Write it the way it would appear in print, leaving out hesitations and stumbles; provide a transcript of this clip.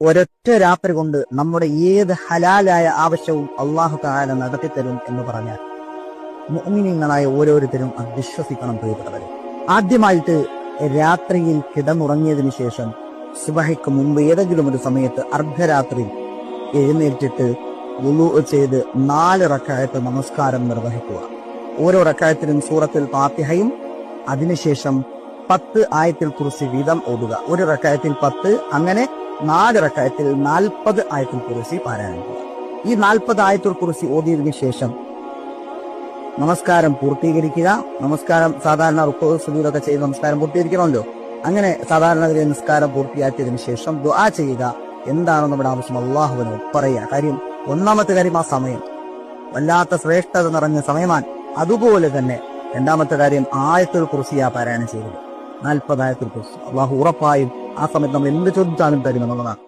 ഒരൊറ്റ രാത്രി കൊണ്ട് നമ്മുടെ ഏത് ഹലാലായ ആവശ്യവും അള്ളാഹു തആല നടത്തിത്തരും എന്ന് പറഞ്ഞാൽ മുഅ്മിനീങ്ങളായ ഓരോരുത്തരും അത് വിശ്വസിക്കണം പ്രിയപ്പെട്ടവരെ. ആദ്യമായിട്ട് രാത്രിയിൽ കിടന്നുറങ്ങിയതിനു ശേഷം സുബഹിക്ക് മുമ്പ് ഏതെങ്കിലും ഒരു സമയത്ത് അർദ്ധരാത്രി എഴുന്നേറ്റിട്ട് വുളൂ ചെയ്ത് 4 റക്അത്ത് നമസ്കാരം നിർവഹിക്കുക. ഓരോ റക്അത്തിനും സൂറത്തുൽ ഫാത്തിഹയും അതിനുശേഷം 10 ആയത്തുൽ കുർസി വീതം ഓതുക. ഒരു റക്അത്തിൽ 10, അങ്ങനെ 4 റക്അത്തിൽ 40 ആയത്തുൽ കുർസി പാരായണം ചെയ്യുക. ഈ 40 ആയത്തുൽ കുർസി ഓതിയതിനു ശേഷം നമസ്കാരം പൂർത്തീകരിക്കുക. നമസ്കാരം സാധാരണ റുക്കൂ സുജൂദൊക്കെ ചെയ്ത് നമസ്കാരം പൂർത്തീകരിക്കണമല്ലോ. അങ്ങനെ സാധാരണ നിസ്കാരം പൂർത്തിയാക്കിയതിനു ശേഷം ദുആ ചെയ്യുക. എന്താണ് നമ്മുടെ ആവശ്യം അള്ളാഹുവിനോട് പറയുക. കാര്യം ഒന്നാമത്തെ കാര്യം ആ സമയം വല്ലാത്ത ശ്രേഷ്ഠത നിറഞ്ഞ സമയമാണ്. അതുപോലെ തന്നെ രണ്ടാമത്തെ കാര്യം ആയത്തുൽ കുർസിയാ പാരായണം ചെയ്തത്. 40 ആയത്തുൽ കുർസി അള്ളാഹു ഉറപ്പായും ആ സമയത്ത് നമ്മൾ എന്ത് ചോദിച്ചാലും തരുമെന്നുള്ളതാണ്.